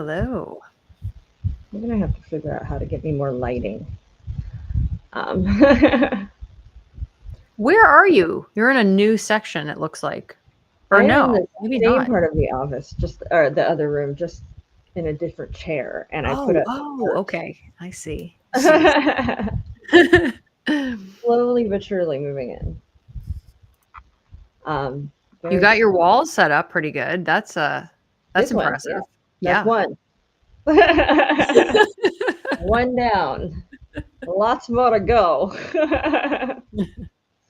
Hello. I'm gonna have to figure out how to get me more lighting. Um, Where are you? You're in a new section, it looks like. Or I am in no, the maybe same not. part of the office, just or the other room, just in a different chair, and I put Oh, up oh, chairs. okay. I see. I see. Slowly but surely moving in. Um, You very got your excited. walls set up pretty good. That's This one, yeah, impressive. that's Yeah. one. One down. Lots more to go.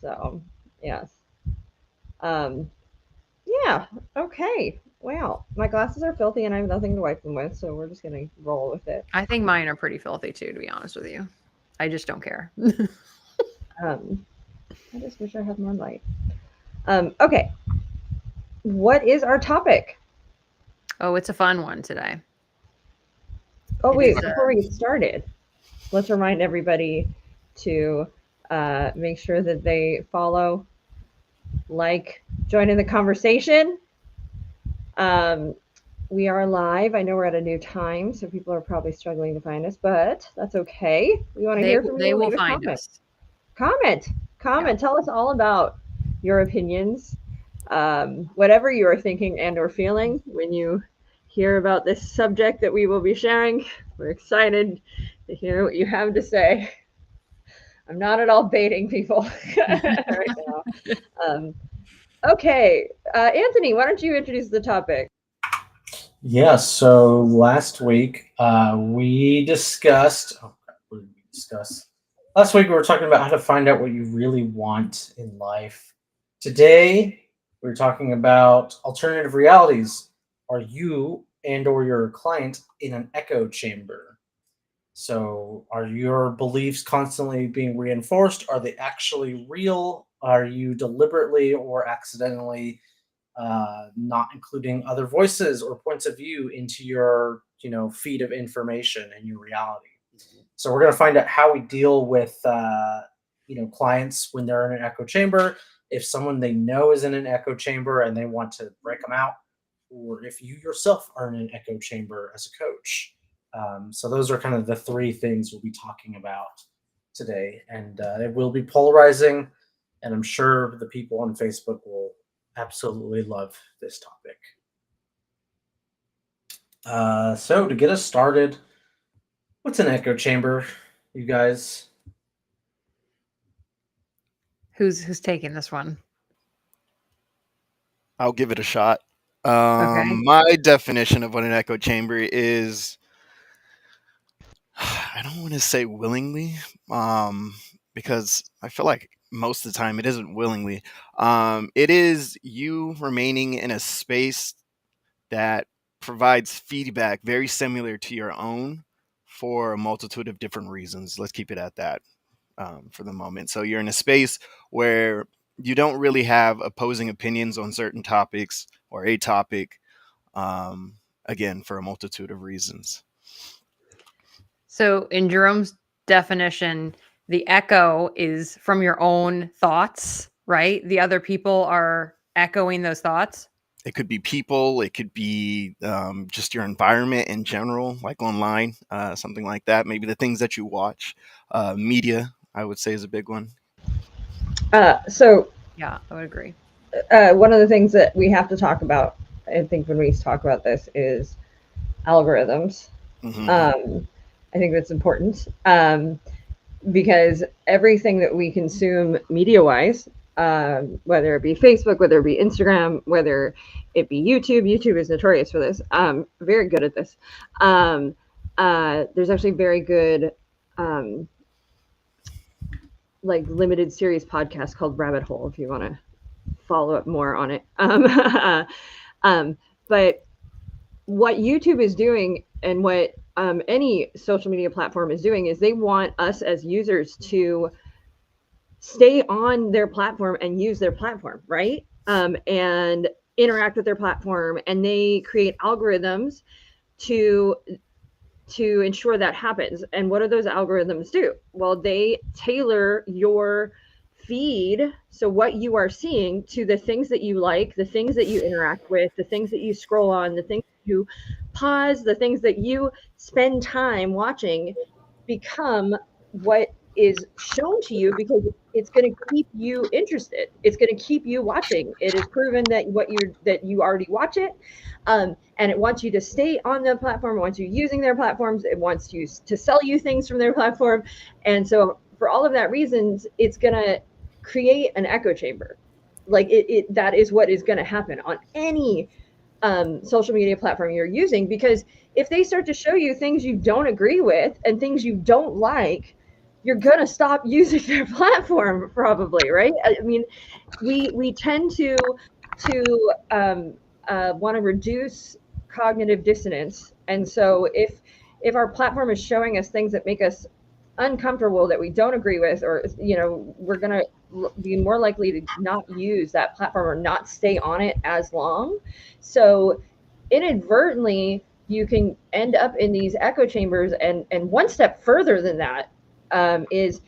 So, yes. Um, yeah. Okay. Wow. My glasses are filthy and I have nothing to wipe them with, so we're just gonna roll with it. I think mine are pretty filthy too, to be honest with you. I just don't care. Um, I just wish I had more light. Okay. What is our topic? Oh, it's a fun one today. Oh It wait, is before we get started, let's remind everybody to make sure that they follow, like, join in the conversation. Um, we are live. I know we're at a new time, so people are probably struggling to find us, but that's okay. We want to hear from they you. will Leave a find comment. us. Comment. Yeah. Comment. Tell us all about your opinions, whatever you are thinking and or feeling when you hear about this subject that we will be sharing. We're excited to hear what you have to say. I'm not at all baiting people right now. Um, okay, Anthony, why don't you introduce the topic? Yeah, so last week we discussed. Oh, crap, what did we discuss? Last week we were talking about how to find out what you really want in life. Today we're talking about alternative realities. Are you and/or your client in an echo chamber? So, are your beliefs constantly being reinforced? Are they actually real? Are you deliberately or accidentally not including other voices or points of view into your feed of information and your reality? So we're going to find out how we deal with clients when they're in an echo chamber, if someone they know is in an echo chamber and they want to break them out, or if you yourself are in an echo chamber as a coach. So those are kind of the three things we'll be talking about today, and it will be polarizing, and I'm sure the people on Facebook will absolutely love this topic. So to get us started, what's an echo chamber, you guys? Who's taking this one? I'll give it a shot. Okay. My definition of what an echo chamber is, I don't want to say willingly, because I feel like most of the time it isn't willingly. It is you remaining in a space that provides feedback very similar to your own for a multitude of different reasons. Let's keep it at that for the moment. So you're in a space where you don't really have opposing opinions on certain topics or a topic, again, for a multitude of reasons. So, in Jerome's definition, the echo is from your own thoughts, right? The other people are echoing those thoughts. It could be people, it could be just your environment in general, like online, something like that. Maybe the things that you watch. Media, I would say, is a big one. So Yeah, I would agree. one of the things that we have to talk about, I think, when we talk about this is algorithms. Mm-hmm. I think that's important because everything that we consume media-wise, whether it be Facebook, whether it be Instagram, whether it be YouTube, YouTube is notorious for this. Very good at this. There's actually very good like limited series podcast called Rabbit Hole if you want to follow up more on it. But what YouTube is doing and what any social media platform is doing is they want us as users to stay on their platform and use their platform, right? And interact with their platform, and they create algorithms to ensure that happens. And what do those algorithms do? Well, they tailor your feed, so what you are seeing, to the things that you like, the things that you interact with, the things that you scroll on, the things you pause, the things that you spend time watching, become what is shown to you, because it's going to keep you interested. It's going to keep you watching. It is proven that you already watch it, and it wants you to stay on the platform. It wants you using their platforms. It wants you to sell you things from their platform, and so for all of that reasons, it's going to create an echo chamber. Like that is what is going to happen on any social media platform you're using, because if they start to show you things you don't agree with and things you don't like, you're going to stop using their platform probably, right? I mean, we tend to want to reduce cognitive dissonance, and so if our platform is showing us things that make us uncomfortable, that we don't agree with, or we're going to be more likely to not use that platform or not stay on it as long. So inadvertently you can end up in these echo chambers, and one step further than that is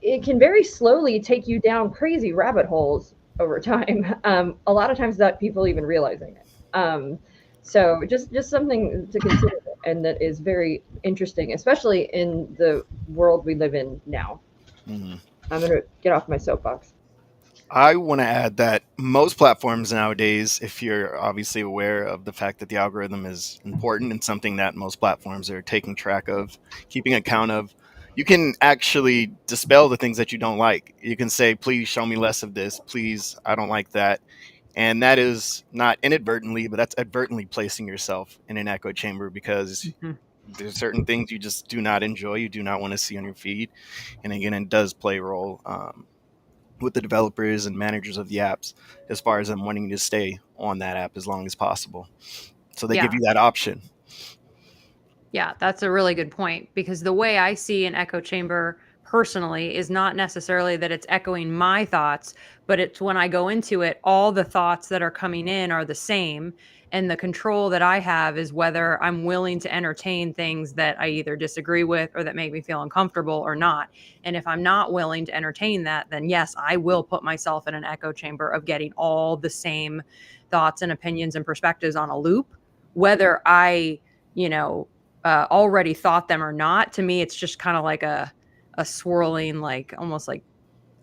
it can very slowly take you down crazy rabbit holes over time. A lot of times without people even realizing it. So just something to consider, and that is very interesting, especially in the world we live in now. Mhm. I'm going to get off my soapbox. I want to add that most platforms nowadays, if you're obviously aware of the fact that the algorithm is important and something that most platforms are taking track of, keeping account of, you can actually dispel the things that you don't like. You can say, please show me less of this. Please, I don't like that. And that is not inadvertently, but that's advertently placing yourself in an echo chamber, because Mhm. there's certain things you just do not enjoy, you do not want to see on your feed. And again, it does play a role with the developers and managers of the apps as far as them wanting to stay on that app as long as possible. So they give Yeah. you that option. Yeah, that's a really good point, because the way I see an echo chamber personally is not necessarily that it's echoing my thoughts, but it's when I go into it, all the thoughts that are coming in are the same. And the control that I have is whether I'm willing to entertain things that I either disagree with or that make me feel uncomfortable or not. And if I'm not willing to entertain that, then yes, I will put myself in an echo chamber of getting all the same thoughts and opinions and perspectives on a loop, whether I, you know, already thought them or not. To me, it's just kind of like a swirling, like almost like,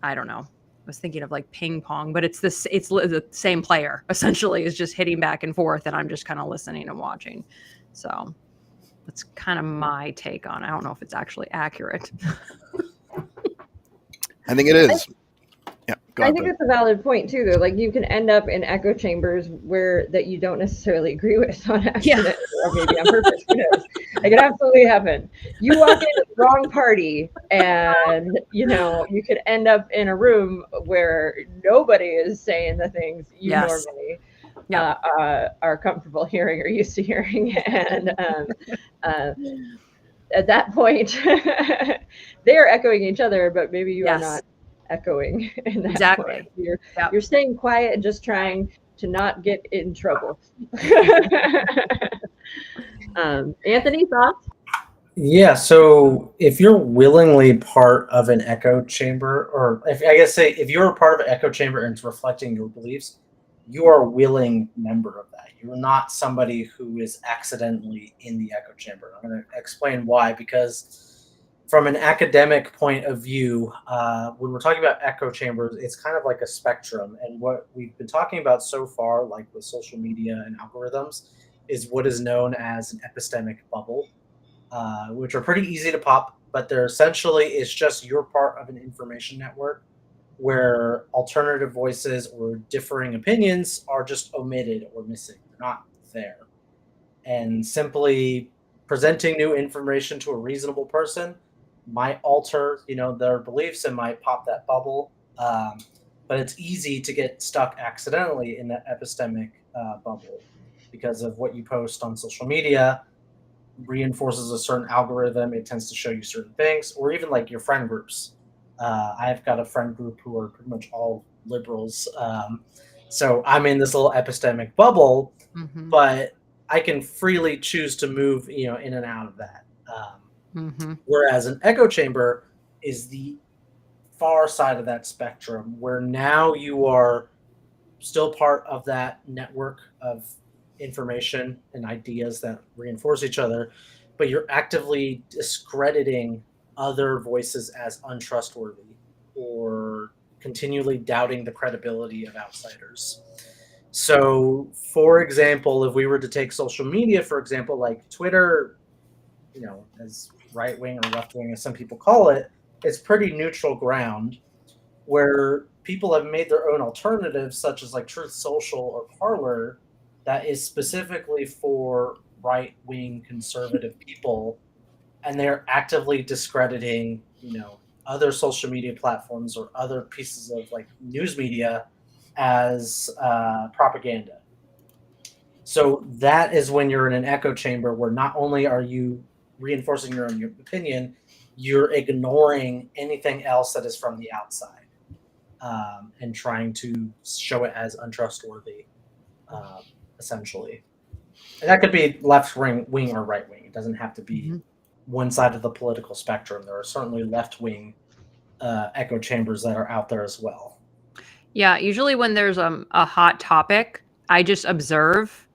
I don't know. I was thinking of like ping pong, but it's this. It's the same player essentially is just hitting back and forth, and I'm just kind of listening and watching. So that's kind of my take on it. I don't know if it's actually accurate. I think it is. Yeah, go I ahead, think Brett. that's a valid point too, though. Like you can end up in echo chambers that you don't necessarily agree with on Yeah. accident, or maybe on purpose. Who knows? It could absolutely happen. You walk into the wrong party, and you could end up in a room where nobody is saying the things you Yes. normally Yeah. are comfortable hearing or used to hearing, and uh, at that point, they are echoing each other, but maybe you are Yes. not echoing in that point. Exactly. You're staying quiet and just trying to not get in trouble. Anthony, thoughts? Yeah, so if you're willingly part of an echo chamber, or if I guess say if you're a part of an echo chamber and it's reflecting your beliefs, you are a willing member of that. You're not somebody who is accidentally in the echo chamber. I'm going to explain why, because from an academic point of view, when we're talking about echo chambers, it's kind of like a spectrum. And what we've been talking about so far, like with social media and algorithms, is what is known as an epistemic bubble, which are pretty easy to pop, but they're essentially it's just you're part of an information network where alternative voices or differing opinions are just omitted or missing. They're not there. And simply presenting new information to a reasonable person might alter, their beliefs and might pop that bubble. But it's easy to get stuck accidentally in that epistemic bubble because of what you post on social media reinforces a certain algorithm. It tends to show you certain things, or even like your friend groups. I've got a friend group who are pretty much all liberals. So I'm in this little epistemic bubble, Mm-hmm. but I can freely choose to move, in and out of that. Mm-hmm. Whereas an echo chamber is the far side of that spectrum where now you are still part of that network of information and ideas that reinforce each other, but you're actively discrediting other voices as untrustworthy or continually doubting the credibility of outsiders. So, for example, if we were to take social media, for example, like Twitter, as right wing or left wing, as some people call it, it's pretty neutral ground where people have made their own alternatives, such as like Truth Social or Parler, that is specifically for right wing conservative people, and they're actively discrediting, other social media platforms or other pieces of like news media as propaganda. So that is when you're in an echo chamber where not only are you reinforcing your own opinion, you're ignoring anything else that is from the outside, and trying to show it as untrustworthy, essentially. And that could be left wing or right wing. It doesn't have to be one side of the political spectrum. There are certainly left wing echo chambers that are out there as well. Yeah, usually when there's a hot topic, I just observe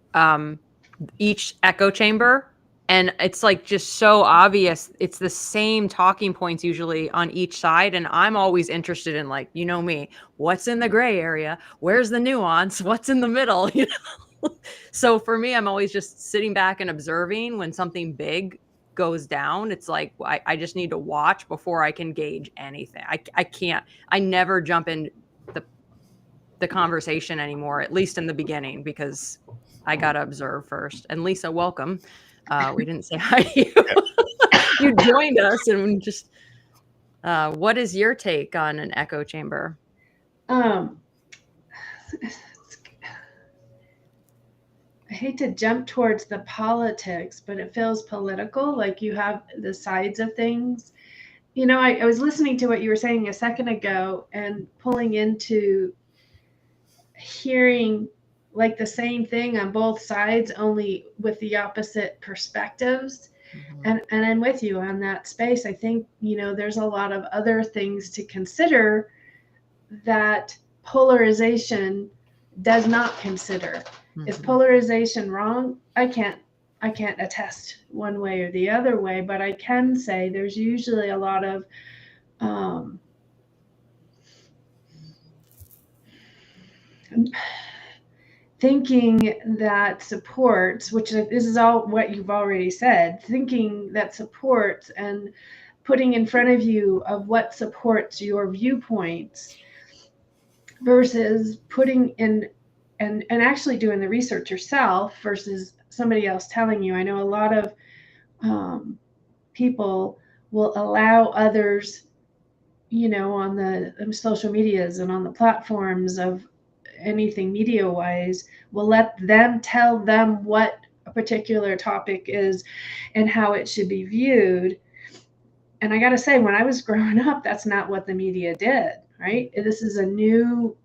each echo chamber, and it's like just so obvious. It's the same talking points usually on each side, and I'm always interested in, like, me, what's in the gray area? Where's the nuance? What's in the middle? So for me, I'm always just sitting back and observing when something big goes down. It's like I just need to watch before I can gauge anything. I can't. I never jump in the conversation anymore, at least in the beginning, because I gotta observe first. And Lisa, welcome. We didn't say hi to you. You joined us, and just what is your take on an echo chamber? I hate to jump towards the politics, but it feels political, like you have the sides of things. I was listening to what you were saying a second ago and pulling into hearing like the same thing on both sides, only with the opposite perspectives. And I'm with you on that space. I think, there's a lot of other things to consider that polarization does not consider. Is polarization wrong? I can't attest one way or the other way, but I can say there's usually a lot of thinking that supports, which this is all what you've already said, thinking that supports and putting in front of you of what supports your viewpoints versus putting in and actually doing the research yourself versus somebody else telling you. I know a lot of people will allow others, on the social medias and on the platforms of anything media wise, will let them tell them what a particular topic is and how it should be viewed. And I got to say, when I was growing up, that's not what the media did, right? This is a new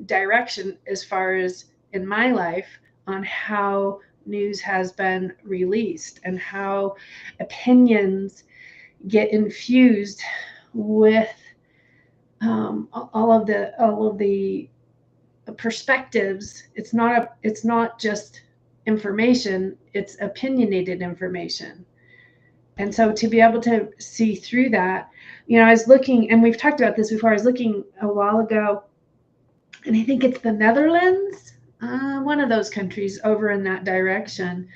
direction as far as in my life on how news has been released and how opinions get infused with all of the perspectives. It's not just information, it's opinionated information. And so to be able to see through that, I was looking, and we've talked about this before, I was looking a while ago, and I think it's the Netherlands, one of those countries over in that direction.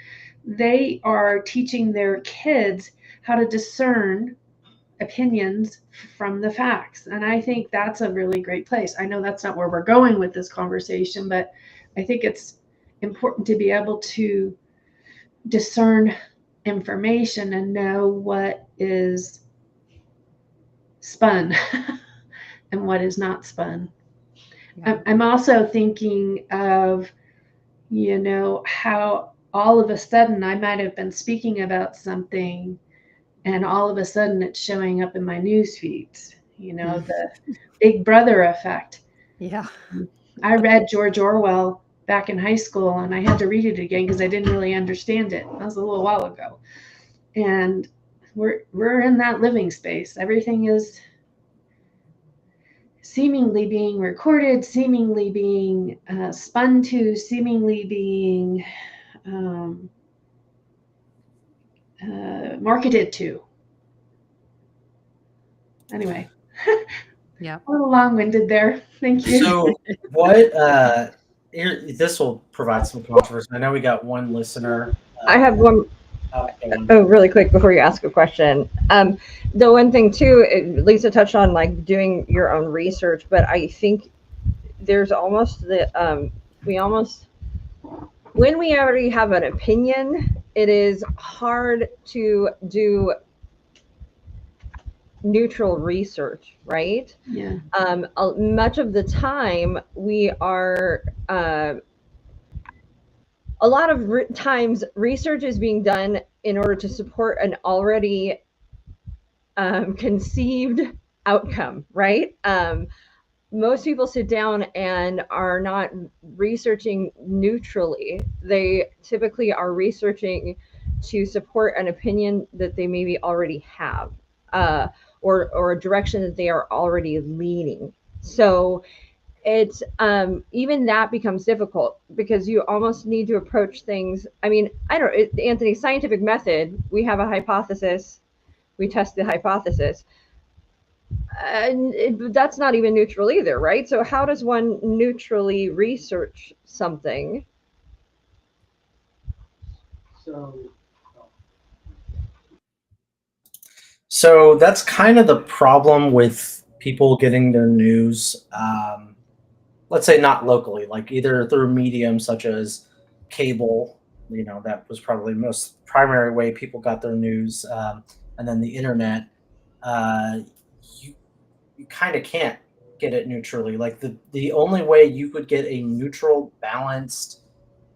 They are teaching their kids how to discern opinions from the facts. And I think that's a really great place. I know that's not where we're going with this conversation, but I think it's important to be able to discern information and know what is spun and what is not spun. Yeah. I'm also thinking of, how all of a sudden I might have been speaking about something and all of a sudden it's showing up in my news feeds, the Big Brother effect. Yeah. I read George Orwell back in high school and I had to read it again because I didn't really understand it. That was a little while ago. And we're in that living space. Everything is seemingly being recorded, seemingly being spun to, seemingly being marketed to. Anyway, Yeah. a little long-winded there. Thank you. So what? This will provide some controversy. I know we got one listener. I have one. One. Oh, really quick before you ask a question. The one thing too, Lisa touched on like doing your own research, but I think there's almost when we already have an opinion, it is hard to do neutral research, right? Yeah. Much of the time we are a lot of times research is being done in order to support an already conceived outcome, right? Most people sit down and are not researching neutrally. They typically are researching to support an opinion that they maybe already have, or a direction that they are already leaning. So it's even that becomes difficult because you almost need to approach things. I mean, I don't, Anthony, scientific method, we have a hypothesis, we test the hypothesis, and that's not even neutral either, right? So how does one neutrally research something? So that's kind of the problem with people getting their news. Let's say not locally, like either through mediums such as cable. That was probably the most primary way people got their news, and then the internet. Uh, you you kind of can't get it neutrally. Like the only way you could get a neutral, balanced,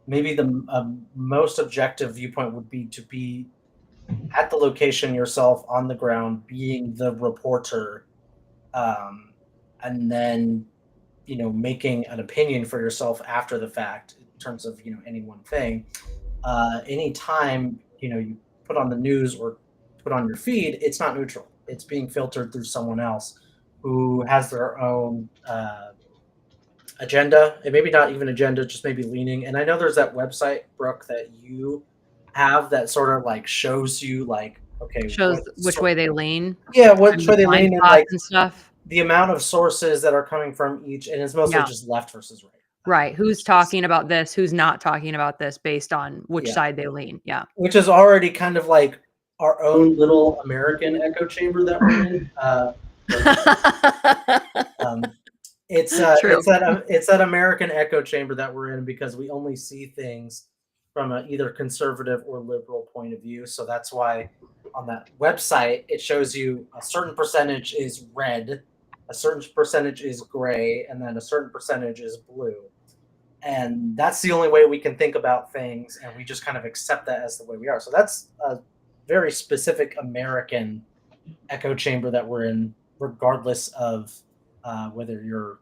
maybe the most objective viewpoint would be to be at the location yourself on the ground, being the reporter, um, and then making an opinion for yourself after the fact in terms of any one thing. Anytime you put on the news or put on your feed, it's not neutral. It's being filtered through someone else who has their own agenda, and maybe not even agenda, just maybe leaning. And I know there's that website, Brooke, that you have that sort of like shows you like, okay, Shows which way they lean. yeah, which And way the they blind lean, and spots like and stuff. the amount of sources that are coming from each, and it's mostly Yeah. just left versus right. Right. Who's talking about this? Who's not talking about this based on which side they lean. Yeah. Which is already kind of like our own little American echo chamber that we're in. It's True. it's that American echo chamber that we're in because we only see things from a either conservative or liberal point of view. So that's why on that website it shows you a certain percentage is red, a certain percentage is gray, and then a certain percentage is blue. And that's the only way we can think about things, and we just kind of accept that as the way we are. So that's a very specific American echo chamber that we're in, regardless of whether you're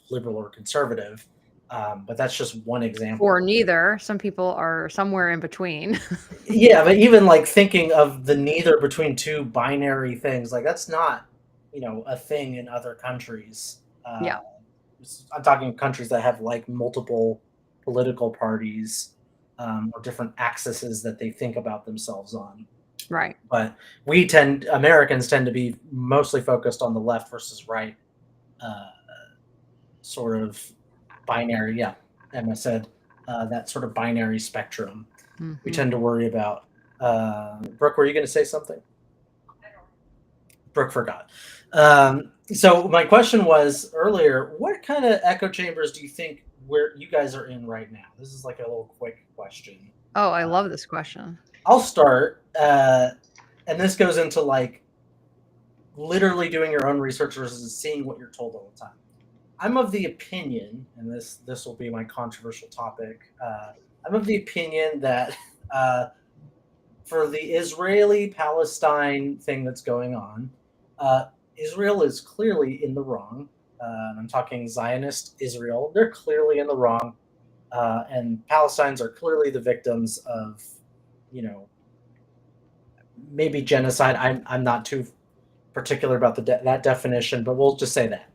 liberal or conservative. But that's just one example. Or neither. Some people are somewhere in between. Yeah, but even like thinking of the neither between two binary things, like that's not, a thing in other countries. Yeah. I'm talking countries that have like multiple political parties, or different axes that they think about themselves on. Right. But Americans tend to be mostly focused on the left versus right, sort of binary. Yeah, Emma said that sort of binary spectrum. Mm-hmm. We tend to worry about. Brooke, were you going to say something? Brooke forgot. So my question was earlier, what kind of echo chambers do you think where you guys are in right now? This is like a little quick question. Oh, I love this question. I'll start, and this goes into like literally doing your own research versus seeing what you're told all the time. I'm of the opinion, and this will be my controversial topic. I'm of the opinion that for the Israeli-Palestine thing that's going on, Israel is clearly in the wrong. I'm talking Zionist Israel. They're clearly in the wrong, and Palestinians are clearly the victims of, maybe genocide. I'm not too particular about that definition, but we'll just say that.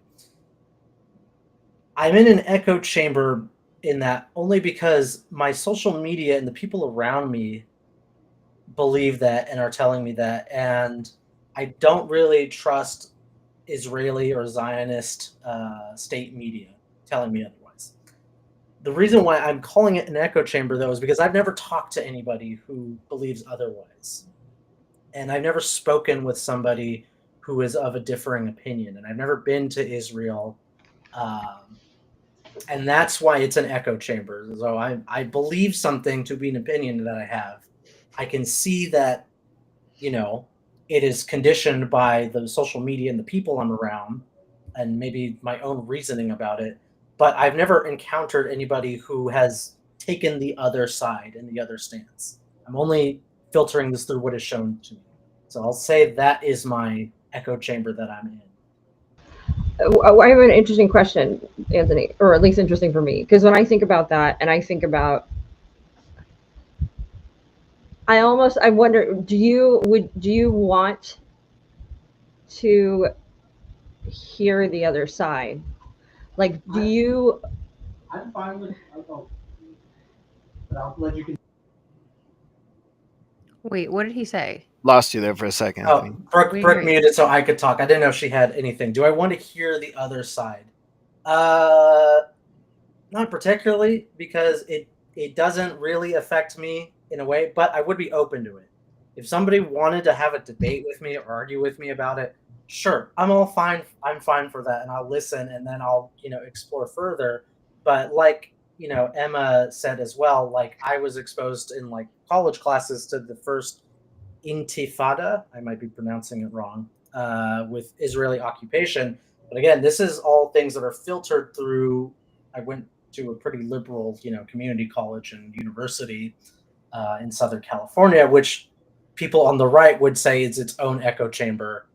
I'm in an echo chamber in that only because my social media and the people around me believe that and are telling me that, and I don't really trust Israeli or Zionist state media telling me otherwise. The reason why I'm calling it an echo chamber, though, is because I've never talked to anybody who believes otherwise. And I've never spoken with somebody who is of a differing opinion. And I've never been to Israel. Um, and that's why it's an echo chamber. So I believe something to be an opinion that I have. I can see that, you know, it is conditioned by the social media and the people I'm around and maybe my own reasoning about it. But I've never encountered anybody who has taken the other side and the other stance. I'm only filtering this through what is shown to me. So I'll say that is my echo chamber that I'm in. I have an interesting question, Anthony, or at least interesting for me, because when I think about that, and I think about, I wonder, do you want to hear the other side? Like, do you? I'm fine with. But I'll let you. Wait, what did he say? Lost you there for a second, Oh, Anthony. Brooke muted so I could talk. I didn't know if she had anything. Do I want to hear the other side? Not particularly, because it doesn't really affect me in a way, but I would be open to it. If somebody wanted to have a debate with me or argue with me about it, sure, I'm fine for that, and I'll listen, and then I'll explore further. But like Emma said as well, like I was exposed in like college classes to the first Intifada. I might be pronouncing it wrong, with Israeli occupation. But again, this is all things that are filtered through. I went to a pretty liberal, community college and university in Southern California, which people on the right would say is its own echo chamber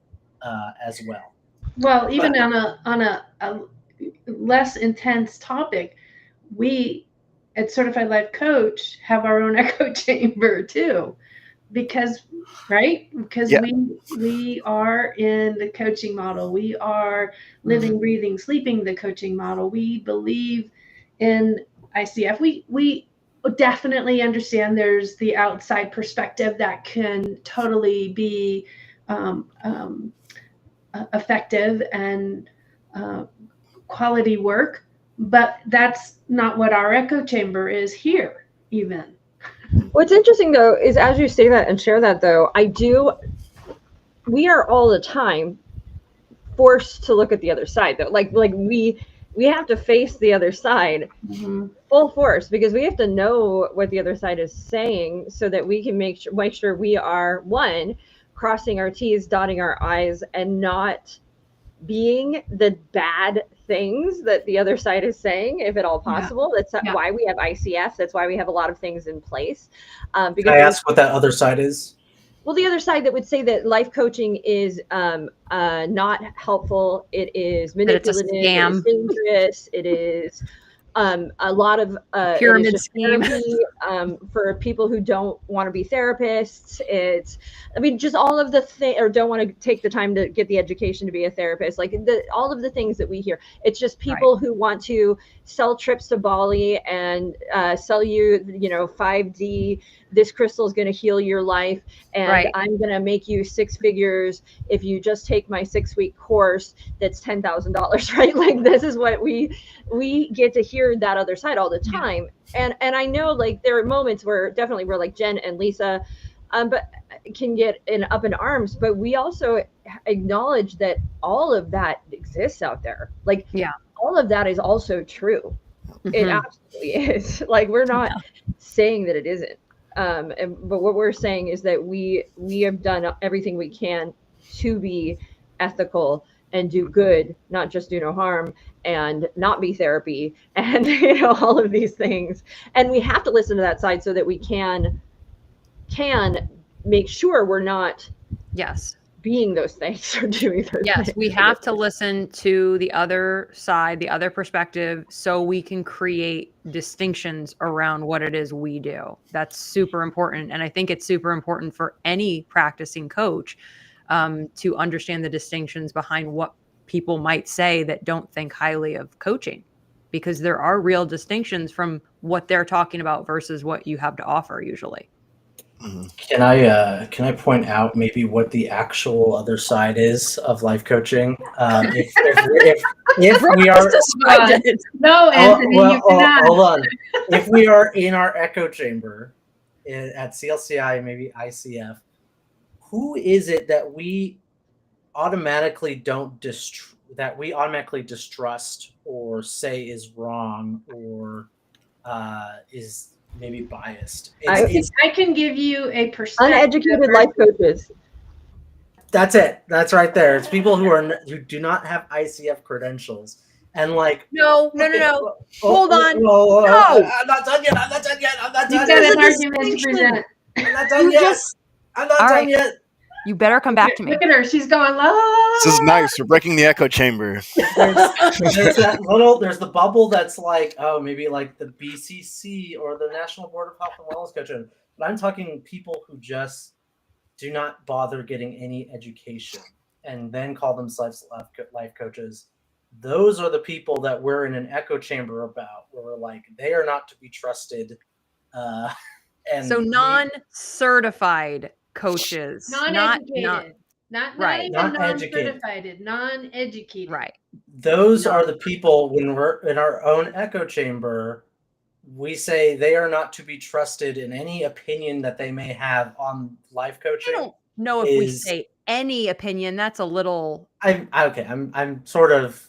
as well. Well, even But, on a less intense topic, we at Certified Life Coach have our own echo chamber too, because Yeah. we are in the coaching model. We are living, breathing, sleeping the coaching model. We believe in ICF. We definitely understand there's the outside perspective that can totally be effective and quality work, but that's not what our echo chamber is here even. What's interesting though is as you say that and share that though, we are all the time forced to look at the other side though. Like we have to face the other side full force because we have to know what the other side is saying so that we can make sure we are one, crossing our T's, dotting our I's, and not being the bad things that the other side is saying, if at all possible. That's why we have ICF. That's why we have a lot of things in place. Because can I ask what that other side is? Well, the other side that would say that life coaching is not helpful. It is manipulative. It is dangerous. It is a lot of pyramid scheme for people who don't want to be therapists. Just all of the things, or don't want to take the time to get the education to be a therapist. Like all of the things that we hear. It's just people who want to sell trips to Bali and sell you, 5D. This crystal is going to heal your life, and I'm going to make you six figures if you just take my 6-week course. That's $10,000, right? Like this is what we get to hear that other side all the time. And I know like there are moments where definitely we're like Jen and Lisa, but can get up in arms. But we also acknowledge that all of that exists out there. Like all of that is also true. It absolutely is. Like we're not saying that it isn't. But what we're saying is that we have done everything we can to be ethical and do good, not just do no harm, and not be therapy, and all of these things. And we have to listen to that side so that we can make sure we're not being those things or doing those things. We have to listen to the other side, the other perspective, so we can create distinctions around what it is we do. That's super important. And I think it's super important for any practicing coach to understand the distinctions behind what people might say that don't think highly of coaching. because there are real distinctions from what they're talking about versus what you have to offer usually. Mhm. Can I point out maybe what the actual other side is of life coaching? If we are I did. No, Anthony, you cannot. hold on. If we are in our echo chamber at CLCI, maybe ICF, who is it that we automatically distrust or say is wrong or is maybe biased? I can give you a perspective. Uneducated life coaches. That's it. That's right there. It's people who do not have ICF credentials. And like No. Hold on. No. No. I'm not done yet. I'm not done yet. I'm not You've done got yet. an argument to distinction. present. I'm not done yet. I'm not All done right. yet. You better come back to me. Look at her. She's going, This is nice. We're breaking the echo chamber. There's there's the bubble that's like, oh, maybe like the BCC or the National Board of Health and Wellness Coaching. But I'm talking people who just do not bother getting any education and then call themselves life coaches. Those are the people that we're in an echo chamber about, where we're like, they are not to be trusted. And so non-certified coaches, non-educated. Not right. even Not educated. non-certified, non-educated. Right. Those are the people, when we're in our own echo chamber, we say they are not to be trusted in any opinion that they may have on life I coaching. don't know if we say any opinion. That's a little. I'm sort of.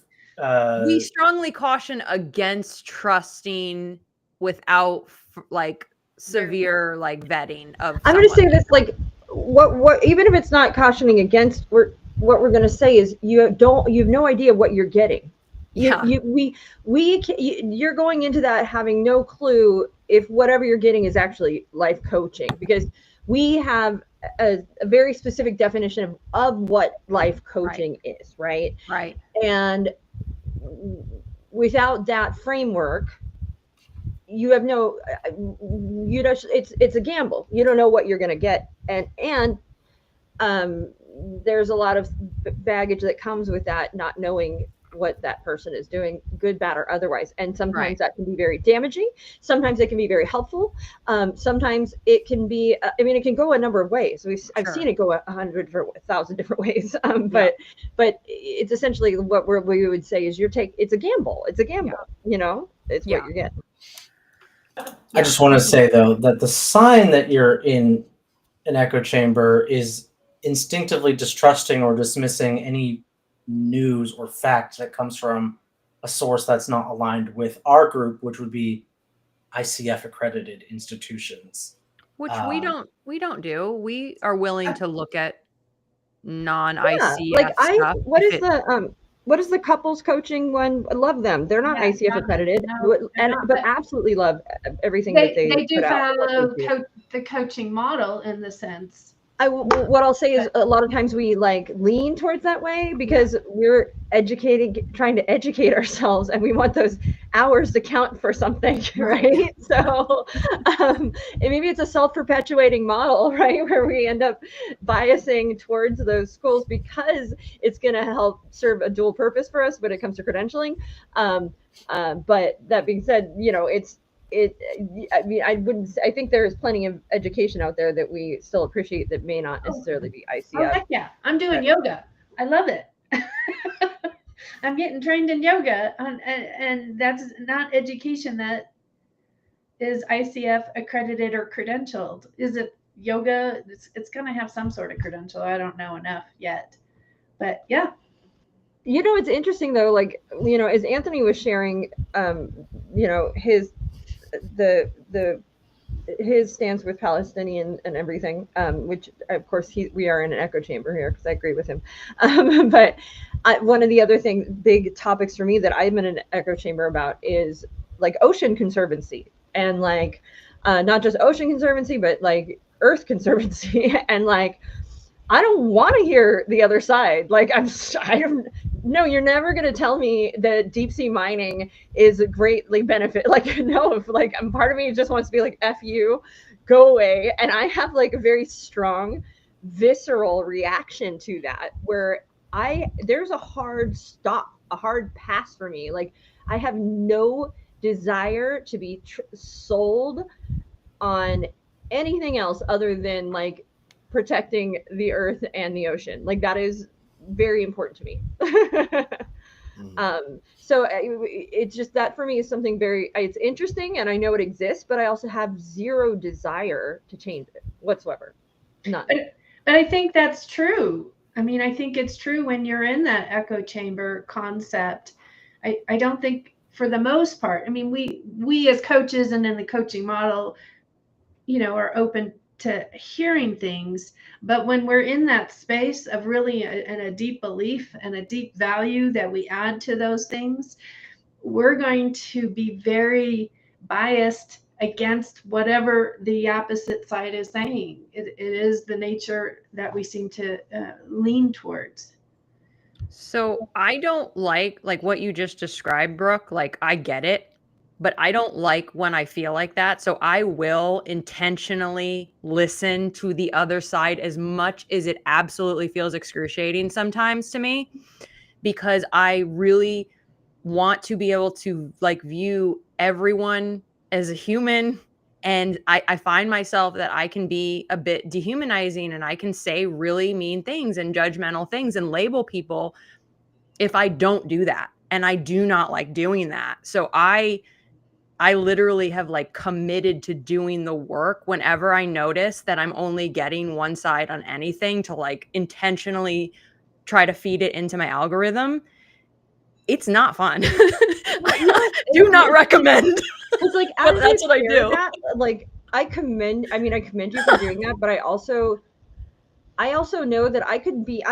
We strongly caution against trusting without like severe like vetting of. I'm going to say this, like, what even if it's not cautioning against, what we're going to say is you have no idea what you're getting. You're going into that having no clue if whatever you're getting is actually life coaching, because we have a very specific definition of what life coaching is, right? Right. And without that framework, you have no, it's a gamble. You don't know what you're going to get. And there's a lot of baggage that comes with that, not knowing what that person is doing, good, bad, or otherwise. And sometimes that can be very damaging. Sometimes it can be very helpful. Sometimes it can be, it can go a number of ways. I've seen it go 1,000 different ways. But it's essentially what we would say is it's a gamble. It's a gamble, it's what you're getting. I just want to say, though, that the sign that you're in an echo chamber is instinctively distrusting or dismissing any news or fact that comes from a source that's not aligned with our group, which would be ICF accredited institutions. Which we don't do. We are willing to look at non-ICF stuff. What is the couples coaching one? I love them. They're not ICF accredited, but absolutely love everything that they do put out. follow the coaching model in the sense. What I'll say is a lot of times we lean towards that way because we're trying to educate ourselves, and we want those hours to count for something, right? So and maybe it's a self-perpetuating model, right, where we end up biasing towards those schools because it's going to help serve a dual purpose for us when it comes to credentialing. But that being said, I think there is plenty of education out there that we still appreciate that may not necessarily be ICF. Oh, heck yeah. I'm doing yoga. I love it. I'm getting trained in yoga, and that's not education that is ICF accredited or credentialed. Is it yoga? It's going to have some sort of credential. I don't know enough yet, but yeah. It's interesting though, as Anthony was sharing, his stance with Palestinian and everything, which of course we are in an echo chamber here because I agree with him. But one of the other big topics for me that I'm in an echo chamber about is ocean conservancy, and not just ocean conservancy, but earth conservancy. And I don't want to hear the other side. No, you're never going to tell me that deep sea mining is greatly benefit. No, part of me just wants to be F you, go away. And I have a very strong visceral reaction to that, where there's a hard stop, a hard pass for me. I have no desire to be sold on anything else other than like protecting the earth and the ocean. Like that is very important to me. So it's just that for me is something very, it's interesting and I know it exists, but I also have zero desire to change it whatsoever. None. But I think that's true. I mean, I think it's true when you're in that echo chamber concept. I don't think for the most part, I mean, we as coaches and in the coaching model, are open to hearing things. But when we're in that space of really a deep belief and a deep value that we add to those things, we're going to be very biased against whatever the opposite side is saying. It is the nature that we seem to lean towards. So I don't like what you just described, Brooke. Like I get it, but I don't like when I feel like that. So I will intentionally listen to the other side as much as it absolutely feels excruciating sometimes to me, because I really want to be able to like view everyone as a human. And I find myself that I can be a bit dehumanizing and I can say really mean things and judgmental things and label people if I don't do that. And I do not like doing that. So I literally have like committed to doing the work whenever I notice that I'm only getting one side on anything, to like intentionally try to feed it into my algorithm. It's not fun. Do not recommend. It's like, but that's what I do. That, like, I commend you for doing that, but I also know that I can be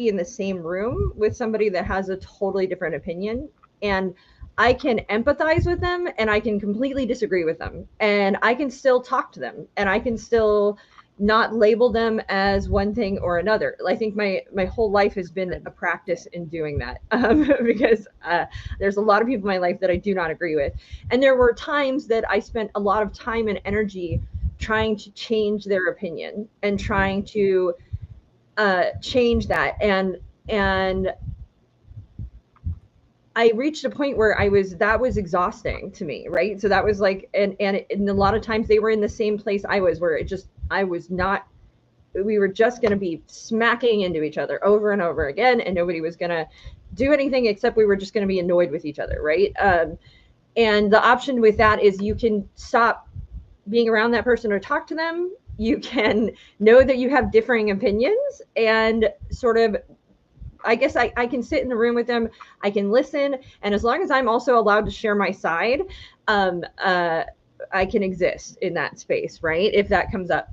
in the same room with somebody that has a totally different opinion, and I can empathize with them and I can completely disagree with them, and I can still talk to them and I can still not label them as one thing or another. I think my whole life has been a practice in doing that, because there's a lot of people in my life that I do not agree with. And there were times that I spent a lot of time and energy trying to change their opinion and trying to change that. And I reached a point where that was exhausting to me, right? So that was like, and a lot of times they were in the same place I was, where we were just going to be smacking into each other over and over again, and nobody was going to do anything except we were just going to be annoyed with each other, right? And the option with that is you can stop being around that person or talk to them. You can know that you have differing opinions and sort of, I guess I can sit in the room with them, I can listen, and as long as I'm also allowed to share my side, I can exist in that space, right? If that comes up.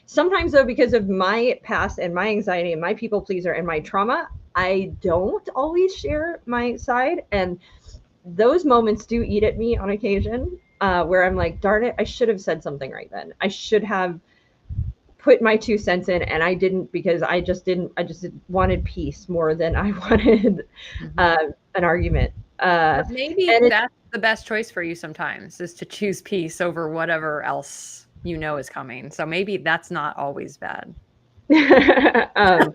Sometimes though, because of my past and my anxiety and my people pleaser and my trauma, I don't always share my side. And those moments do eat at me on occasion, where I'm like, darn it, I should have said something right then. I should have put my 2 cents in, and I didn't, because I just wanted peace more than I wanted an argument. Maybe that's the best choice for you sometimes, is to choose peace over whatever else is coming. So maybe that's not always bad. Sometimes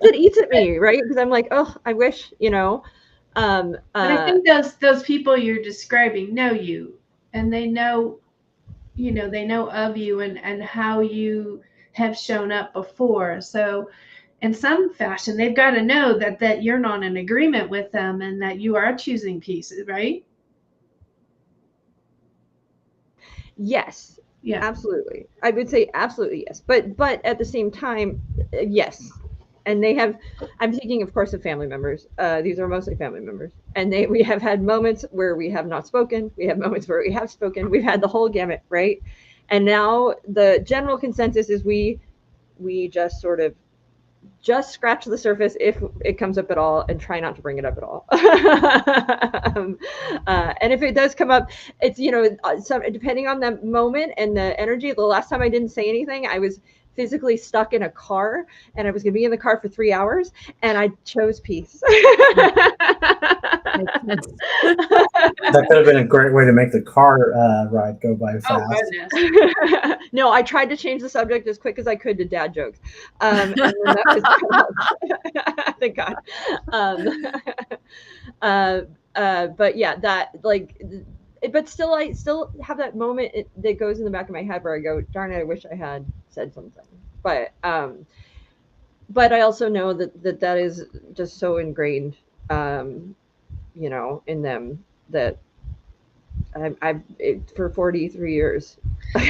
it eats at me, right? Because I'm like, oh, I wish, But I think those people you're describing know you, and they know of you and how you have shown up before. So in some fashion, they've got to know that you're not in agreement with them and that you are choosing peace, right? Yes. Yeah. Absolutely. I would say absolutely yes. But at the same time, yes. And I'm thinking, of course, of family members. These are mostly family members. And we have had moments where we have not spoken. We have moments where we have spoken. We've had the whole gamut, right? And now the general consensus is we just sort of just scratch the surface if it comes up at all, and try not to bring it up at all. And if it does come up, it's, depending on the moment and the energy. The last time I didn't say anything, I was physically stuck in a car, and I was going to be in the car for 3 hours, and I chose peace. That could have been a great way to make the car ride go by fast. Oh, goodness. No, I tried to change the subject as quick as I could to dad jokes. And then that was thank God. But yeah, that like, but still, I still have that moment that goes in the back of my head where I go, darn it, I wish I had said something. But I also know that is just so ingrained, in them that I've for 43 years. Yeah.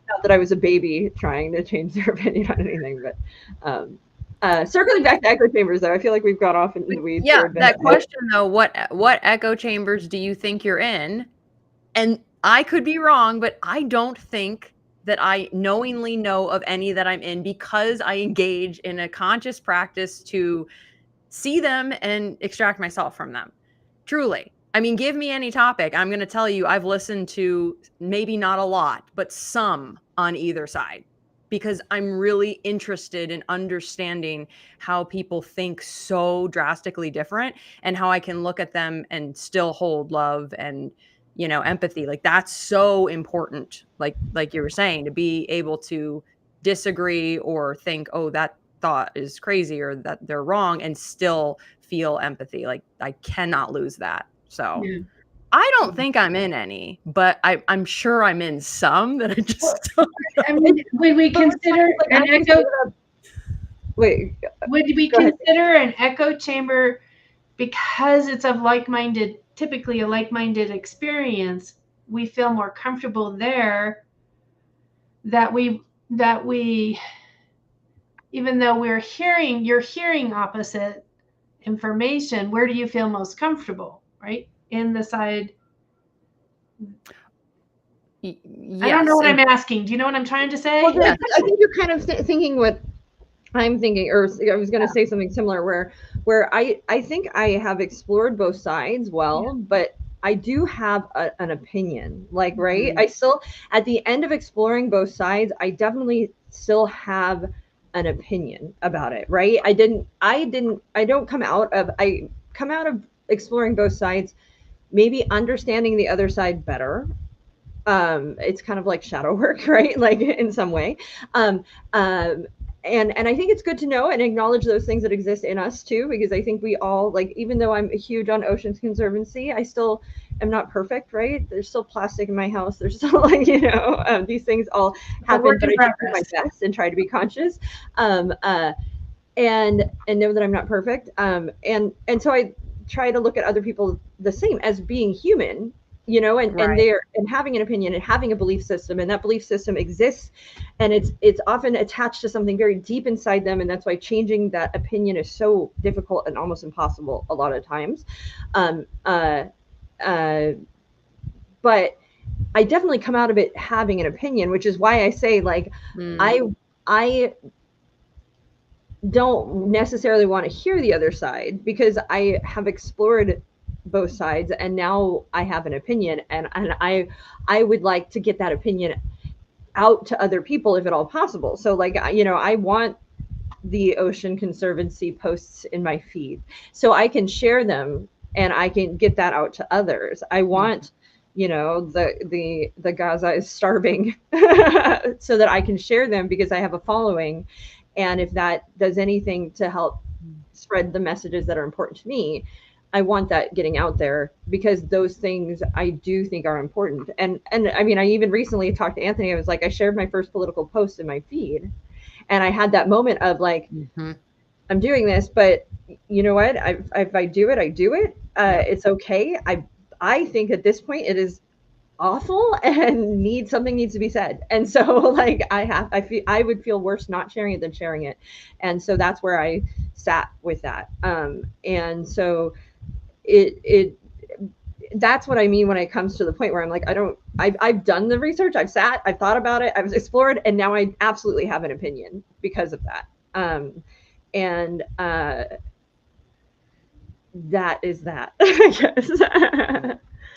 Not that I was a baby trying to change their opinion on anything, but circling back to echo chambers, though, I feel like we've gone off into the weeds Yeah, here a bit. that question though, what echo chambers do you think you're in? And I could be wrong, but I don't think that I knowingly know of any that I'm in because I engage in a conscious practice to see them and extract myself from them. Truly. I mean, give me any topic. I'm going to tell you I've listened to maybe not a lot, but some on either side because I'm really interested in understanding how people think so drastically different and how I can look at them and still hold love and empathy. Like that's so important. Like you were saying, to be able to disagree or think, oh, that thought is crazy or that they're wrong and still feel empathy. Like I cannot lose that. So Yeah. I don't think I'm in any, but I'm sure I'm in some that I just don't. I mean, would we consider an echo? Wait, Would we go ahead. consider an echo chamber because it's of like-minded, typically a like-minded experience? We feel more comfortable there. That we, even though you're hearing opposite information. Where do you feel most comfortable? Right in the side. Yes. I don't know what I'm asking. Do you know what I'm trying to say? Well, I think you're kind of thinking what I'm thinking, or I was going to say something similar where I think I have explored both sides well, but I do have an opinion, like, right? I still, at the end of exploring both sides, I definitely still have an opinion about it, right? I come out of exploring both sides, maybe understanding the other side better. It's kind of like shadow work, right? Like in some way. Um, um, and I think it's good to know and acknowledge those things that exist in us too, because I think we all, like, even though I'm huge on Oceans Conservancy, I still am not perfect, right? There's still plastic in my house. There's still like, these things all happen, but I do my best and try to be conscious. And know that I'm not perfect. And so I try to look at other people the same as being human, and they're and having an opinion and having a belief system, and that belief system exists, and it's often attached to something very deep inside them, and that's why changing that opinion is so difficult and almost impossible a lot of times. But I definitely come out of it having an opinion, which is why I say, like, I don't necessarily want to hear the other side because I have explored both sides and now I have an opinion, and I would like to get that opinion out to other people if at all possible. So, like, I want the Ocean Conservancy posts in my feed so I can share them and I can get that out to others. I want the Gaza is starving so that I can share them because I have a following, and if that does anything to help spread the messages that are important to me, I want that getting out there because those things I do think are important. And I mean, I even recently talked to Anthony. I was like, I shared my first political post in my feed, and I had that moment of like, I'm doing this, but you know what? If I do it, I do it. It's okay. I think at this point it is awful and something needs to be said, and so like I would feel worse not sharing it than sharing it, and so that's where I sat with that. And so it that's what I mean when it comes to the point where I'm like, I've done the research, I've thought about it, I've explored, and now I absolutely have an opinion because of that. And that is that, I guess.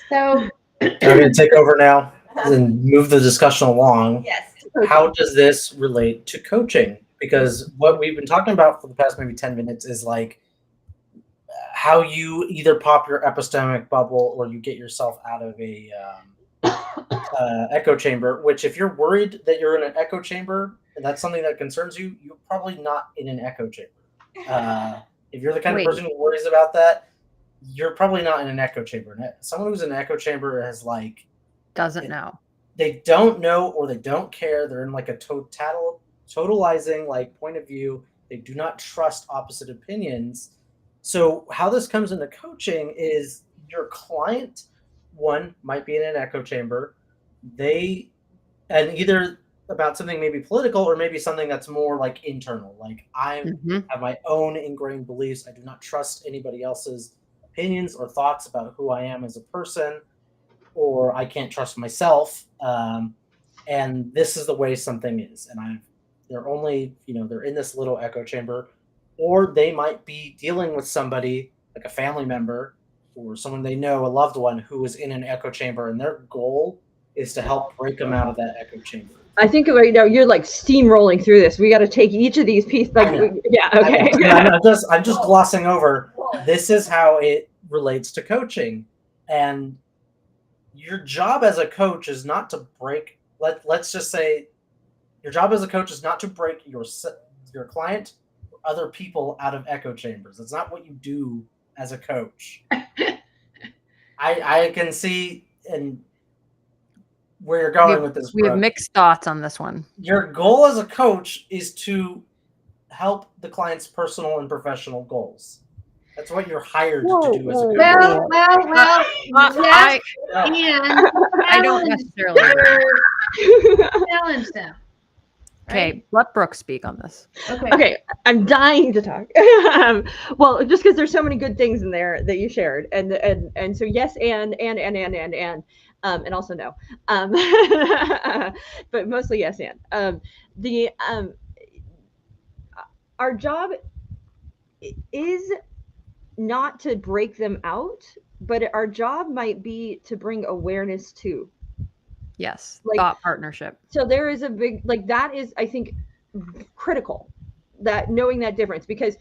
So I'm going to take over now and move the discussion along. Yes. How does this relate to coaching? Because what we've been talking about for the past maybe 10 minutes is like how you either pop your epistemic bubble or you get yourself out of a echo chamber, which if you're worried that you're in an echo chamber and that's something that concerns you, you're probably not in an echo chamber. If you're the kind Wait. of person who worries about that, you're probably not in an echo chamber. Someone who's in an echo chamber has like Doesn't know. They don't know or they don't care. They're in like a totalizing like point of view. They do not trust opposite opinions. So how this comes into coaching is your client, one, might be in an echo chamber. And either about something maybe political or maybe something that's more like internal. Like I have my own ingrained beliefs. I do not trust anybody else's opinions or thoughts about who I am as a person, or I can't trust myself. And this is the way something is. And they're only, they're in this little echo chamber, or they might be dealing with somebody like a family member or someone they know, a loved one who is in an echo chamber, and their goal is to help break them out of that echo chamber. I think right now you're like steamrolling through this. We got to take each of these pieces. Like, yeah, okay. I'm just glossing over. This is how it relates to coaching, and your job as a coach is not to break. Let's just say, your job as a coach is not to break your client or other people out of echo chambers. It's not what you do as a coach. I can see and where you're going with this. We have mixed thoughts on this one. Your goal as a coach is to help the client's personal and professional goals. That's what you're hired to do as a coach. Well, yes, I don't necessarily challenge them. Okay, Right? let Brooke speak on this. Okay, I'm dying to talk. Well, just because there's so many good things in there that you shared, and so yes, and also no, but mostly yes, and our job is not to break them out, but our job might be to bring awareness to. Yes, like, thought partnership. So there is a big, like, that is, I think, critical, that knowing that difference, because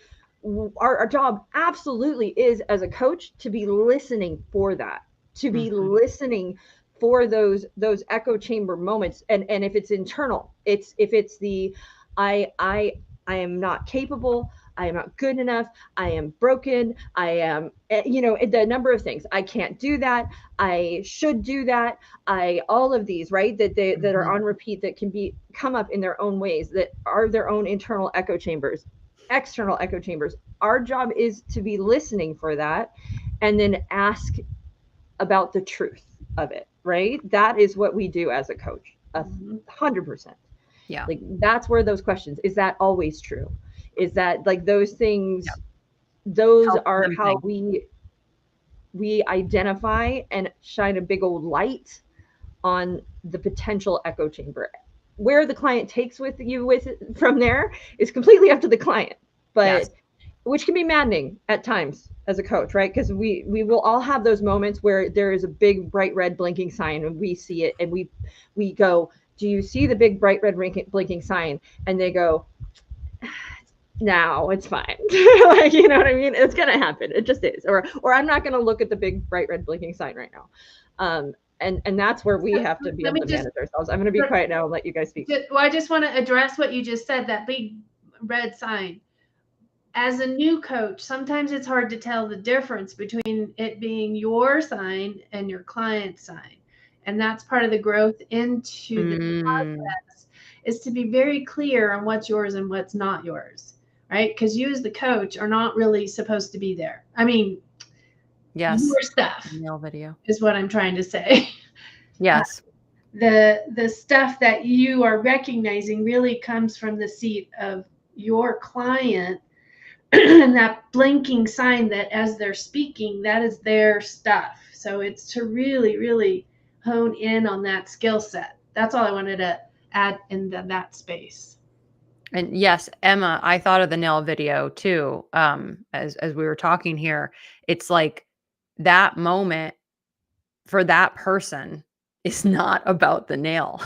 our job absolutely is as a coach to be listening for that, to be listening for those echo chamber moments. And if it's internal, if it's the I am not capable, I am not good enough, I am broken, I am, the number of things. I can't do that, I should do that, all of these, right, that are on repeat, that can come up in their own ways, that are their own internal echo chambers, external echo chambers. Our job is to be listening for that and then ask about the truth of it, right? That is what we do as a coach, 100%. Yeah. Like, that's where those questions, is that always true? Is that, like, those things, those are how we identify and shine a big old light on the potential echo chamber. Where the client takes with from there is completely up to the client, but which can be maddening at times as a coach, right? Because we will all have those moments where there is a big bright red blinking sign and we see it and we go, do you see the big bright red blinking sign? And they go, no, it's fine. Like, you know what I mean? It's gonna happen. It just is. Or I'm not gonna look at the big bright red blinking sign right now. And that's where we have to be able to manage ourselves. I'm gonna be quiet now and let you guys speak. Well, I just want to address what you just said, that big red sign. As a new coach, sometimes it's hard to tell the difference between it being your sign and your client's sign. And that's part of the growth into the process, is to be very clear on what's yours and what's not yours, right? Because you as the coach are not really supposed to be there. I mean, yes, your stuff video is what I'm trying to say. Yes. The stuff that you are recognizing really comes from the seat of your client, and that blinking sign that as they're speaking, that is their stuff. So it's to really, really hone in on that skill set. That's all I wanted to add in that space. And yes, Emma, I thought of the nail video too. As we were talking here, it's like that moment for that person is not about the nail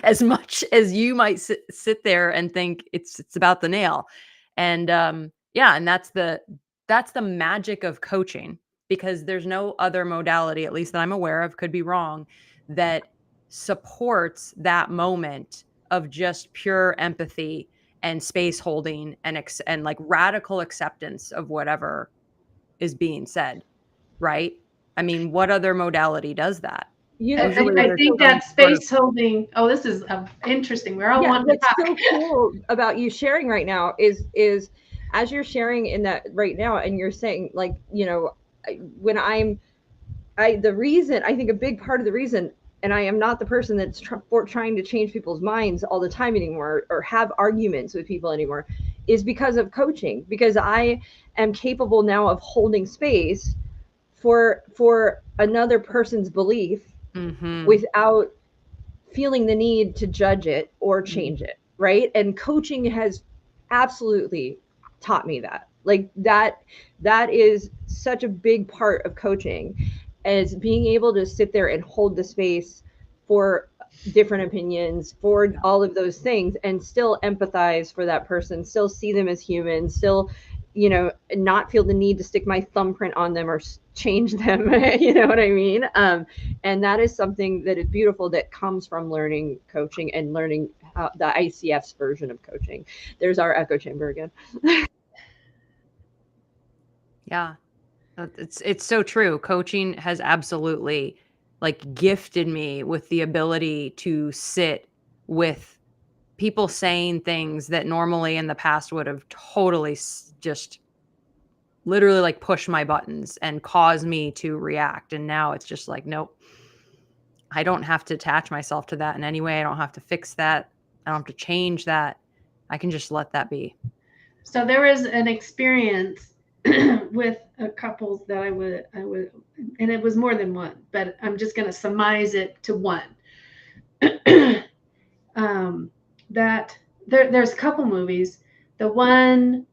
as much as you might sit there and think it's about the nail. And and that's the magic of coaching, because there's no other modality, at least that I'm aware of, could be wrong, that supports that moment of just pure empathy and space holding and like radical acceptance of whatever is being said, right? I mean, what other modality does that? You know, Usually I there's think some that sort of space holding. Oh, this is interesting. We're all yeah, wanting to what's talk. so cool about you sharing right now is as you're sharing in that right now, and you're saying, like, you know, when the reason, I think a big part of the reason, and I am not the person that's trying to change people's minds all the time anymore, or have arguments with people anymore, is because of coaching, because I am capable now of holding space for another person's belief without feeling the need to judge it or change it, right? And coaching has absolutely taught me that. Like that is such a big part of coaching, as being able to sit there and hold the space for different opinions, for all of those things, and still empathize for that person, still see them as human, still, you know, not feel the need to stick my thumbprint on them or change them. You know what I mean? And that is something that is beautiful, that comes from learning coaching and learning the ICF's version of coaching. There's our echo chamber again. Yeah. It's so true. Coaching has absolutely like gifted me with the ability to sit with people saying things that normally in the past would have totally just literally like push my buttons and cause me to react. And now it's just like, nope, I don't have to attach myself to that in any way. I don't have to fix that. I don't have to change that. I can just let that be. So there was an experience with a couple that I would, and it was more than one, but I'm just going to surmise it to one. That there's a couple movies. The one,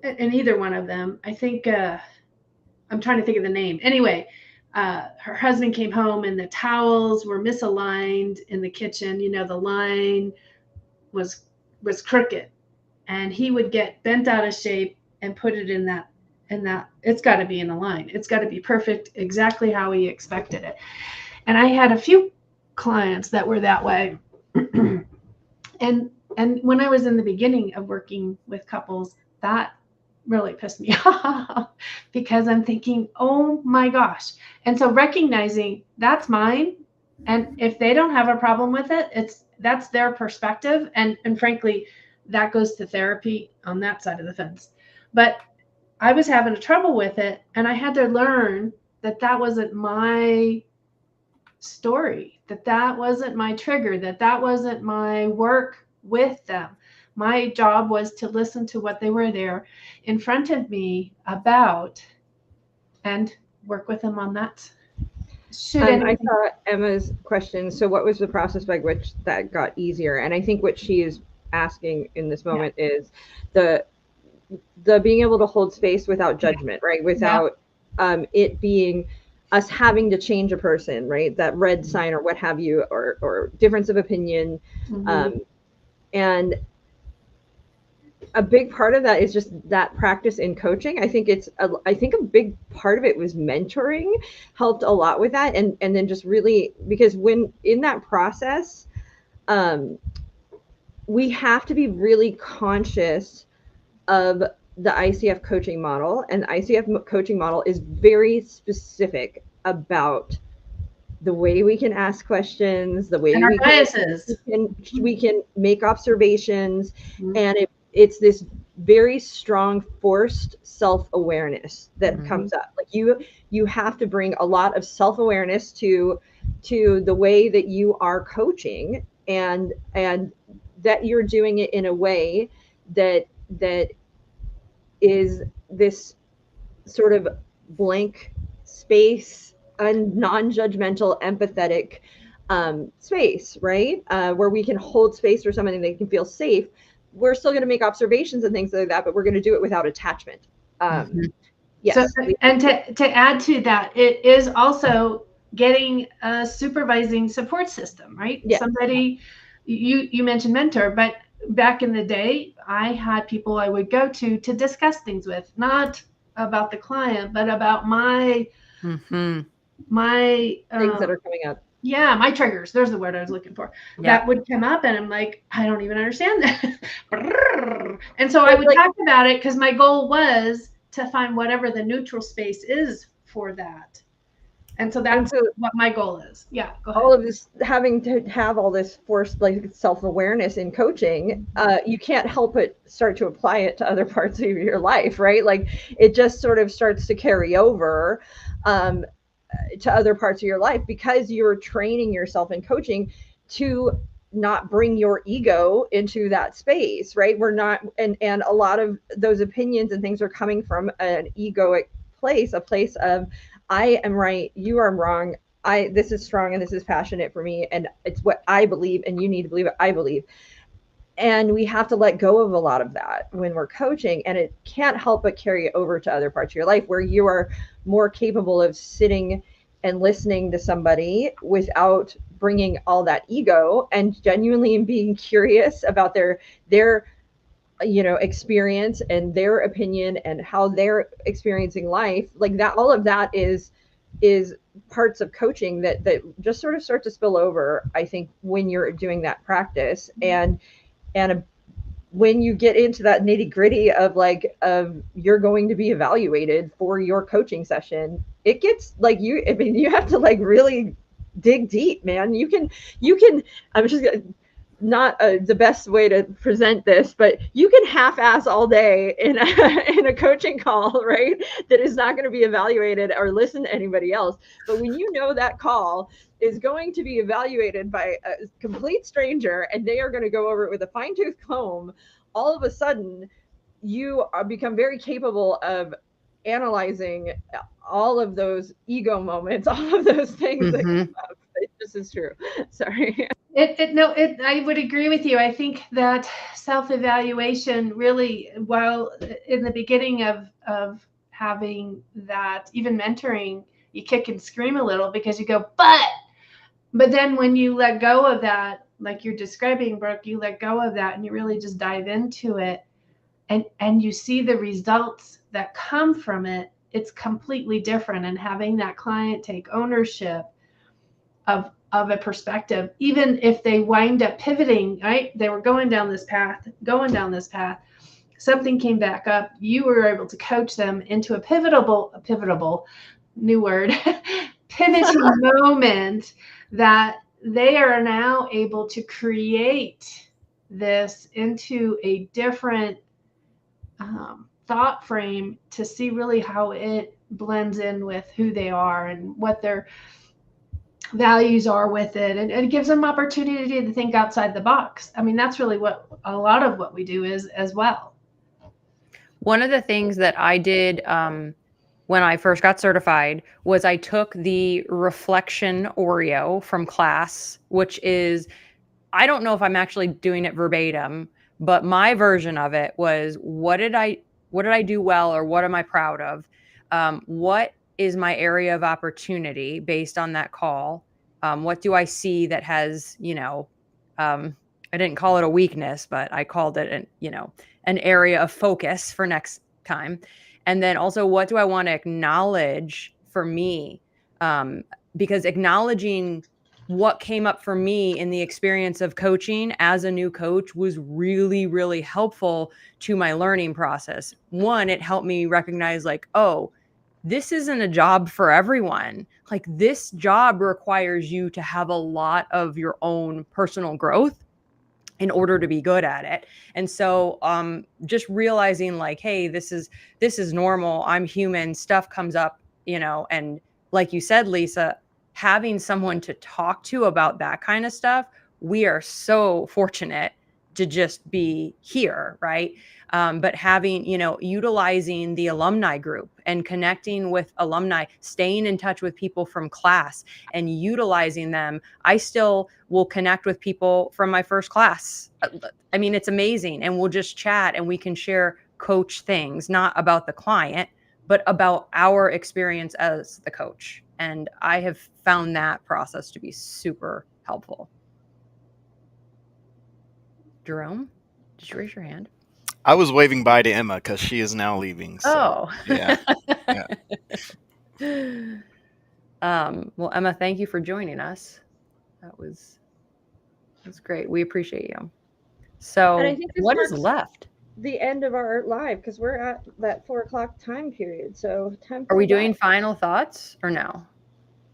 in either one of them, I think, I'm trying to think of the name. Anyway, her husband came home and the towels were misaligned in the kitchen. You know, the line was crooked, and he would get bent out of shape and put it in that, it's got to be in a line. It's got to be perfect, exactly how he expected it. And I had a few clients that were that way. and when I was in the beginning of working with couples, that really pissed me off, because I'm thinking, oh my gosh. And so recognizing that's mine, and if they don't have a problem with it, that's their perspective. And frankly, that goes to therapy on that side of the fence. But I was having trouble with it, and I had to learn that that wasn't my story, that wasn't my trigger, that wasn't my work with them. My job was to listen to what they were there in front of me about and work with them on that. I saw Emma's question. So what was the process by which that got easier? And I think what she is asking in this moment is the being able to hold space without judgment, right? Without it being us having to change a person, right? That red sign or what have you, or difference of opinion. And a big part of that is just that practice in coaching. I think I think a big part of it was mentoring helped a lot with that. And then just really, because when in that process, we have to be really conscious of the ICF coaching model. And the ICF coaching model is very specific about the way we can ask questions, the way and our biases. We can make observations, and it's this very strong forced self-awareness that comes up. Like you have to bring a lot of self-awareness to the way that you are coaching, and that you're doing it in a way that is this sort of blank space, a non-judgmental, empathetic space, right? Where we can hold space for somebody, they can feel safe. We're still going to make observations and things like that, but we're going to do it without attachment. Yes. So, and to add to that, it is also getting a supervising support system, right? Yes. Somebody, you mentioned mentor, but back in the day, I had people I would go to discuss things with, not about the client, but about my things that are coming up. Yeah, my triggers. There's the word I was looking for. Yeah. That would come up, and I'm like, I don't even understand that. And so I It's would like talk about it because my goal was to find whatever the neutral space is for that. And so and that's so what my goal is. Yeah, go ahead. all of this, having to have all this forced like self-awareness in coaching, you can't help but start to apply it to other parts of your life, right? Like it just sort of starts to carry over um, to other parts of your life because you're training yourself in coaching to not bring your ego into that space, right? We're not, and a lot of those opinions and things are coming from an egoic place, a place of I am right, you are wrong, I this is strong and this is passionate for me and it's what I believe and you need to believe what I believe. And we have to let go of a lot of that when we're coaching, and it can't help but carry over to other parts of your life where you are more capable of sitting and listening to somebody without bringing all that ego and genuinely being curious about their experience and their opinion and how they're experiencing life. Like that, all of that is parts of coaching that just sort of start to spill over, I think, when you're doing that practice. And when you get into that nitty gritty of you're going to be evaluated for your coaching session, it gets like you have to like really dig deep, man. You can I'm just not the best way to present this, but you can half-ass all day in in a coaching call, right? That is not going to be evaluated or listen to anybody else. But when you know that call is going to be evaluated by a complete stranger and they are going to go over it with a fine-tooth comb, all of a sudden you become very capable of analyzing all of those ego moments, all of those things that Mm-hmm. come up. This is true. Sorry. I would agree with you. I think that self-evaluation really, while in the beginning of having that, even mentoring, you kick and scream a little because you go, but then when you let go of that, like you're describing, Brooke, you let go of that and you really just dive into it and you see the results that come from it, it's completely different. And having that client take ownership of a perspective, even if they wind up pivoting, right? They were going down this path, something came back up, you were able to coach them into a pivotable new word, pivoting moment that they are now able to create this into a different thought frame to see really how it blends in with who they are and what their values are with it, and it gives them opportunity to think outside the box. I mean, that's really what a lot of what we do is as well. One of the things that I did when I first got certified was I took the reflection Oreo from class, which is, I don't know if I'm actually doing it verbatim, but my version of it was, what did I do well, or what am I proud of? What is my area of opportunity based on that call? What do I see that has, I didn't call it a weakness, but I called it an area of focus for next time. And then also, what do I want to acknowledge for me? Because acknowledging what came up for me in the experience of coaching as a new coach was really, really helpful to my learning process. One, it helped me recognize, like, oh, this isn't a job for everyone. Like, this job requires you to have a lot of your own personal growth in order to be good at it. And so just realizing, like, hey, this is normal. I'm human. Stuff comes up, and like you said, Lisa, having someone to talk to about that kind of stuff, we are so fortunate to just be here, right? But having, utilizing the alumni group and connecting with alumni, staying in touch with people from class and utilizing them. I still will connect with people from my first class. I mean, it's amazing. And we'll just chat and we can share coach things, not about the client, but about our experience as the coach. And I have found that process to be super helpful. Jerome, did you raise your hand? I was waving bye to Emma because she is now leaving. So, Oh. yeah. Yeah. Well, Emma, thank you for joining us. That's great. We appreciate you. And So, I think this what is marks left? the end of our live because we're at that 4 o'clock time period. So time Are we flew doing by. final thoughts or no?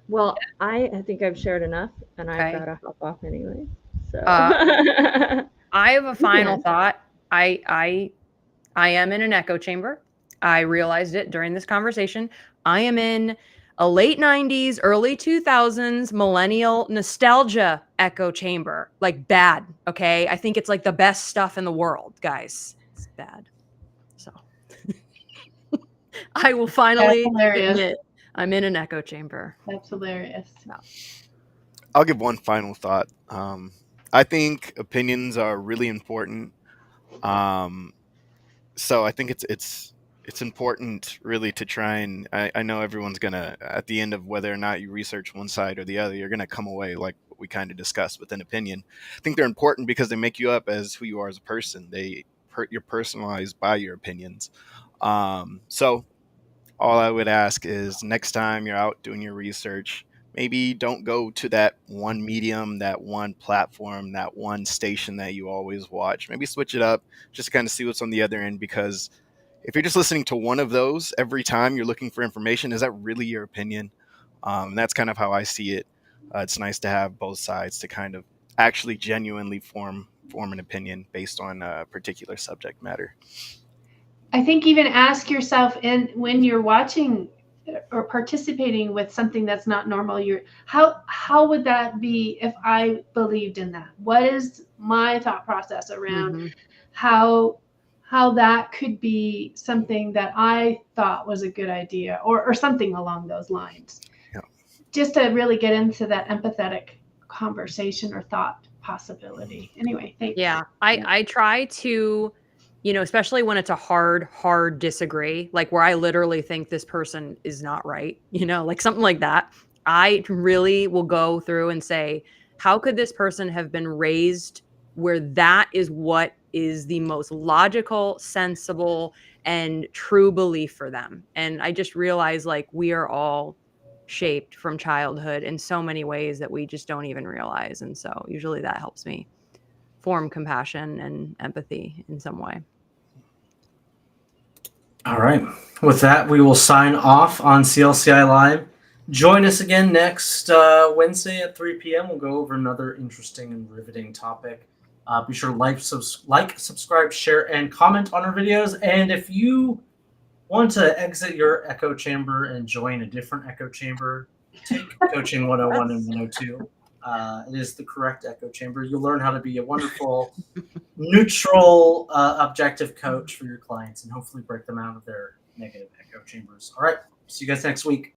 Well, I think I've shared enough, and I've Okay. got to hop off anyway. So I have a final can. thought. I am in an echo chamber. I realized it during this conversation. I am in a late 90s, early 2000s millennial nostalgia echo chamber. Like bad, okay? I think it's like the best stuff in the world, guys. It's bad. So I will finally admit I'm in an echo chamber. That's hilarious. I'll give one final thought. I think opinions are really important. So I think it's important really to try and I know everyone's gonna at the end of whether or not you research one side or the other, you're gonna come away like what we kind of discussed with an opinion. I think they're important because they make you up as who you are as a person. You're personalized by your opinions. So all I would ask is next time you're out doing your research, maybe don't go to that one medium, that one platform, that one station that you always watch. Maybe switch it up, just kind of see what's on the other end. Because if you're just listening to one of those every time you're looking for information, is that really your opinion? And that's kind of how I see it. It's nice to have both sides to kind of actually genuinely form an opinion based on a particular subject matter. I think even ask yourself when you're watching or participating with something that's not normal, how would that be if I believed in that? What is my thought process around Mm-hmm. how that could be something that I thought was a good idea or something along those lines. Yeah. Just to really get into that empathetic conversation or thought possibility. Anyway, thanks. Yeah, I try to, especially when it's a hard disagree, like where I literally think this person is not right, like something like that. I really will go through and say, how could this person have been raised where that is what is the most logical, sensible, and true belief for them? And I just realize like we are all shaped from childhood in so many ways that we just don't even realize. And so usually that helps me form compassion and empathy in some way. All right. With that, we will sign off on CLCI Live. Join us again next Wednesday at 3 p.m. We'll go over another interesting and riveting topic. Be sure to like, subscribe, share, and comment on our videos. And if you want to exit your echo chamber and join a different echo chamber, take Coaching 101 and 102. It is the correct echo chamber. You'll learn how to be a wonderful, neutral, objective coach for your clients and hopefully break them out of their negative echo chambers. All right. See you guys next week.